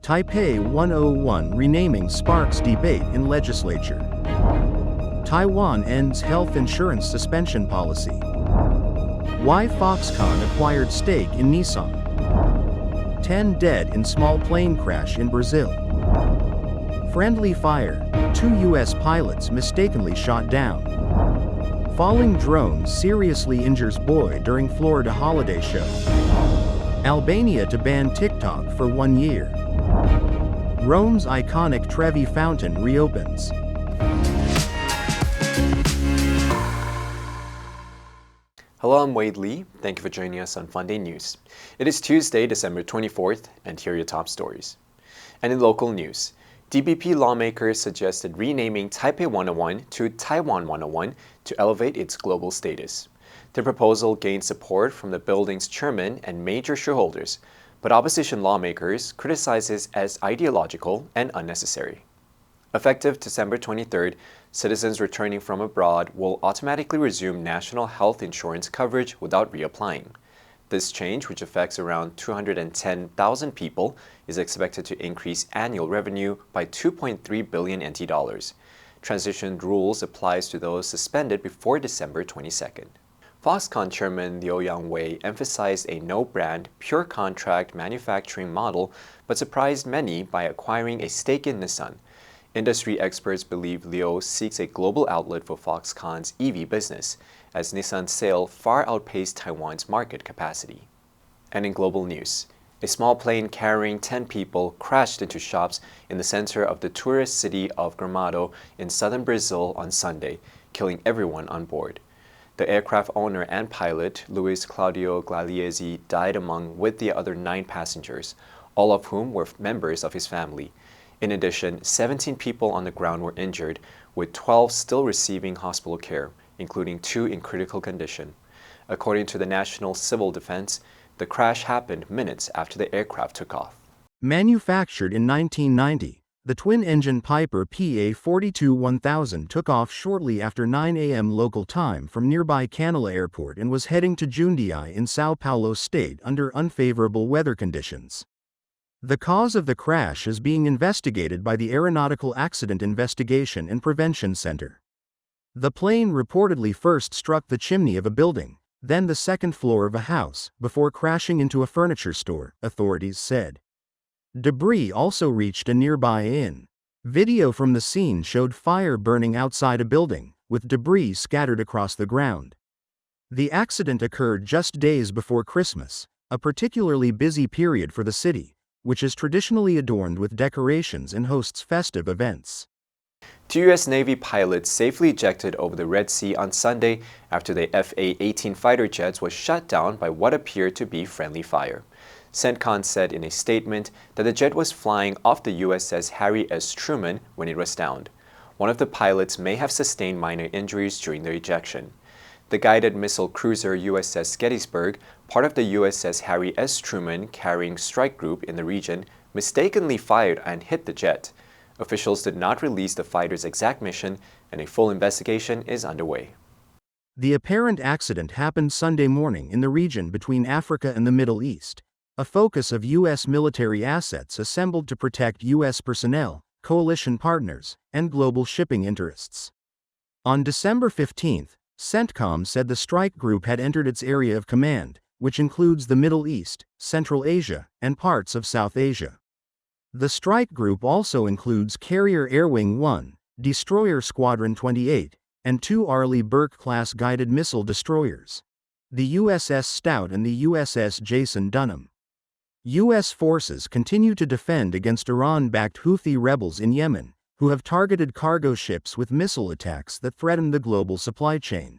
Taipei 101 renaming sparks debate in Legislature. Taiwan ends health insurance suspension policy. Why Foxconn acquired stake in Nissan. 10 dead in small plane crash in Brazil. Friendly fire, 2 U.S. pilots mistakenly shot down. Falling drone seriously injures boy during Florida holiday show. Albania to ban TikTok for 1 year. Rome's iconic Trevi Fountain reopens. Hello, I'm Wade Lee. Thank you for joining us on Funday News. It is Tuesday, December 24th, and here are your top stories. And in local news, DPP lawmakers suggested renaming Taipei 101 to Taiwan 101 to elevate its global status. The proposal gained support from the building's chairman and major shareholders, but opposition lawmakers criticize it as ideological and unnecessary. Effective December 23rd, citizens returning from abroad will automatically resume national health insurance coverage without reapplying. This change, which affects around 210,000 people, is expected to increase annual revenue by 2.3 billion NT dollars. Transition rules applies to those suspended before December 22nd. Foxconn chairman Liu Yangwei emphasized a no-brand, pure contract manufacturing model, but surprised many by acquiring a stake in Nissan. Industry experts believe Liu seeks a global outlet for Foxconn's EV business, as Nissan's sale far outpaced Taiwan's market capacity. And in global news, a small plane carrying 10 people crashed into shops in the center of the tourist city of Gramado in southern Brazil on Sunday, killing everyone on board. The aircraft owner and pilot, Luis Claudio Glagliese, died with the other 9 passengers, all of whom were members of his family. In addition, 17 people on the ground were injured, with 12 still receiving hospital care, including 2 in critical condition. According to the National Civil Defense, the crash happened minutes after the aircraft took off. Manufactured in 1990, the twin-engine Piper PA-42-1000 took off shortly after 9 a.m. local time from nearby Canela Airport and was heading to Jundiaí in São Paulo state under unfavorable weather conditions. The cause of the crash is being investigated by the Aeronautical Accident Investigation and Prevention Center. The plane reportedly first struck the chimney of a building, then the second floor of a house, before crashing into a furniture store, authorities said. Debris also reached a nearby inn. Video from the scene showed fire burning outside a building, with debris scattered across the ground. The accident occurred just days before Christmas, a particularly busy period for the city, which is traditionally adorned with decorations and hosts festive events. 2 U.S. Navy pilots safely ejected over the Red Sea on Sunday after the FA-18 fighter jets was shot down by what appeared to be friendly fire. CENTCOM said in a statement that the jet was flying off the USS Harry S. Truman when it was downed. One of the pilots may have sustained minor injuries during the ejection. The guided missile cruiser USS Gettysburg, part of the USS Harry S. Truman carrying strike group in the region, mistakenly fired and hit the jet. Officials did not release the fighter's exact mission, and a full investigation is underway. The apparent accident happened Sunday morning in the region between Africa and the Middle East, a focus of U.S. military assets assembled to protect U.S. personnel, coalition partners, and global shipping interests. On December 15, CENTCOM said the strike group had entered its area of command, which includes the Middle East, Central Asia, and parts of South Asia. The strike group also includes Carrier Air Wing 1, Destroyer Squadron 28, and 2 Arleigh Burke-class guided missile destroyers, the USS Stout and the USS Jason Dunham. U.S. forces continue to defend against Iran-backed Houthi rebels in Yemen, who have targeted cargo ships with missile attacks that threaten the global supply chain.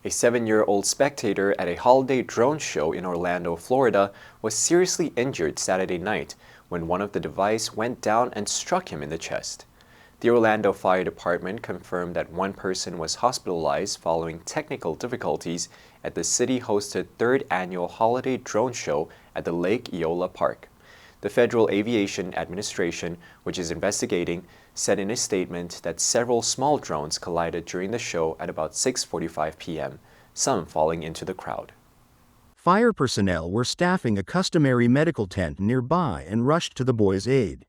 A 7-year-old spectator at a holiday drone show in Orlando, Florida, was seriously injured Saturday night when one of the devices went down and struck him in the chest. The Orlando Fire Department confirmed that one person was hospitalized following technical difficulties at the city-hosted third annual holiday drone show at the Lake Eola Park. The Federal Aviation Administration, which is investigating, said in a statement that several small drones collided during the show at about 6:45 p.m., some falling into the crowd. Fire personnel were staffing a customary medical tent nearby and rushed to the boy's aid.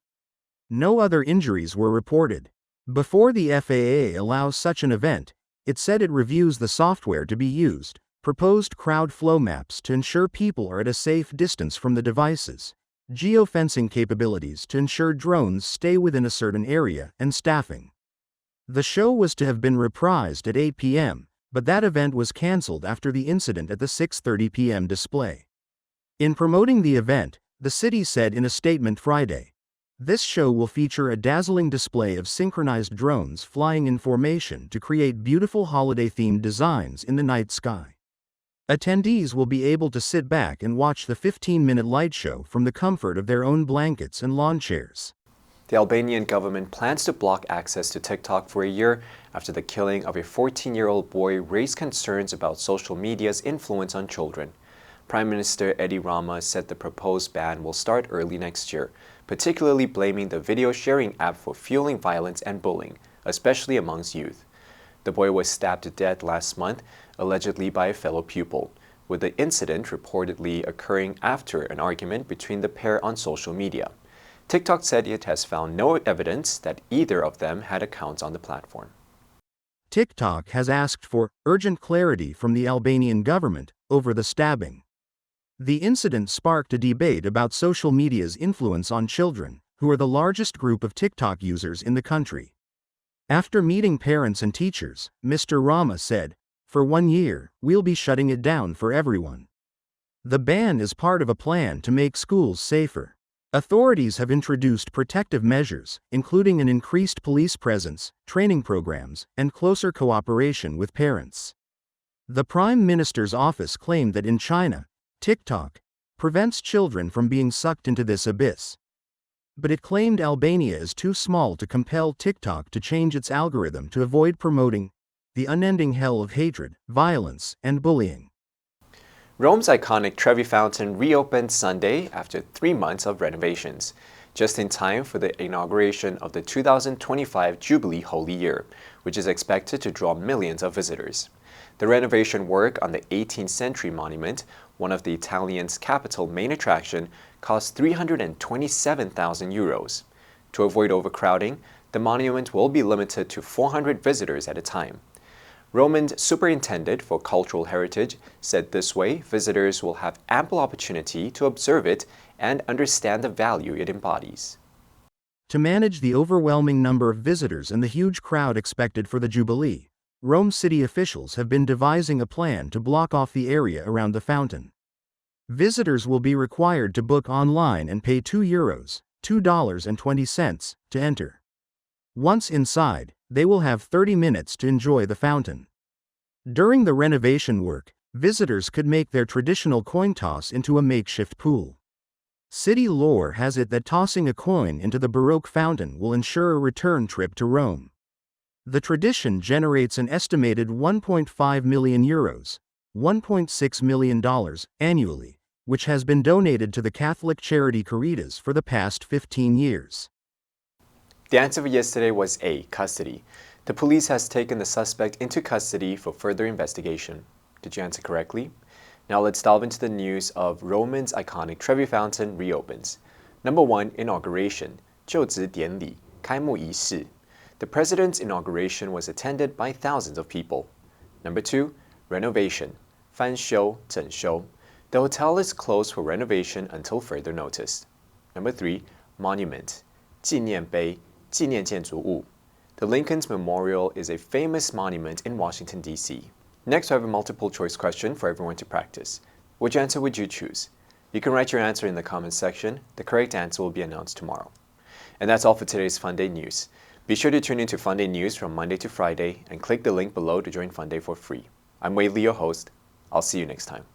No other injuries were reported. Before the FAA allows such an event, it said it reviews the software to be used, proposed crowd flow maps to ensure people are at a safe distance from the devices, geofencing capabilities to ensure drones stay within a certain area, and staffing. The show was to have been reprised at 8 p.m., but that event was cancelled after the incident at the 6:30 p.m. display. In promoting the event, the city said in a statement Friday, "This show will feature a dazzling display of synchronized drones flying in formation to create beautiful holiday-themed designs in the night sky. Attendees will be able to sit back and watch the 15-minute light show from the comfort of their own blankets and lawn chairs." The Albanian government plans to block access to TikTok for a year after the killing of a 14-year-old boy raised concerns about social media's influence on children. Prime Minister Edi Rama said the proposed ban will start early next year, particularly blaming the video sharing app for fueling violence and bullying, especially amongst youth. The boy was stabbed to death last month, allegedly by a fellow pupil, with the incident reportedly occurring after an argument between the pair on social media. TikTok said it has found no evidence that either of them had accounts on the platform. TikTok has asked for urgent clarity from the Albanian government over the stabbing. The incident sparked a debate about social media's influence on children, who are the largest group of TikTok users in the country. After meeting parents and teachers, Mr. Rama said, "For 1 year, we'll be shutting it down for everyone. The ban is part of a plan to make schools safer. Authorities have introduced protective measures, including an increased police presence, training programs, and closer cooperation with parents." The Prime Minister's office claimed that in China, TikTok prevents children from being sucked into this abyss. But it claimed Albania is too small to compel TikTok to change its algorithm to avoid promoting the unending hell of hatred, violence, and bullying. Rome's iconic Trevi Fountain reopened Sunday after 3 months of renovations, just in time for the inauguration of the 2025 Jubilee Holy Year, which is expected to draw millions of visitors. The renovation work on the 18th century monument, one of the Italian's capital main attraction, cost €327,000. To avoid overcrowding, the monument will be limited to 400 visitors at a time. Roman's superintendent for cultural heritage said this way visitors will have ample opportunity to observe it and understand the value it embodies. To manage the overwhelming number of visitors and the huge crowd expected for the Jubilee, Rome city officials have been devising a plan to block off the area around the fountain. Visitors will be required to book online and pay €2, $2.20, to enter. Once inside, they will have 30 minutes to enjoy the fountain. During the renovation work, visitors could make their traditional coin toss into a makeshift pool. City lore has it that tossing a coin into the Baroque fountain will ensure a return trip to Rome. The tradition generates an estimated €1.5 million, $1.6 million, annually, which has been donated to the Catholic charity Caritas for the past 15 years. The answer for yesterday was A, custody. The police has taken the suspect into custody for further investigation. Did you answer correctly? Now let's delve into the news of Roman's iconic Trevi Fountain reopens. Number 1, inauguration, 就职典礼, 开幕仪式. The president's inauguration was attended by thousands of people. Number 2, renovation, 翻修,整修. The hotel is closed for renovation until further notice. Number 3, monument, 纪念碑,纪念建筑物. The Lincoln's Memorial is a famous monument in Washington, D.C. Next, we have a multiple choice question for everyone to practice. Which answer would you choose? You can write your answer in the comments section. The correct answer will be announced tomorrow. And that's all for today's Funday News. Be sure to tune into Funday News from Monday to Friday and click the link below to join Funday for free. I'm Wei Li, your host. I'll see you next time.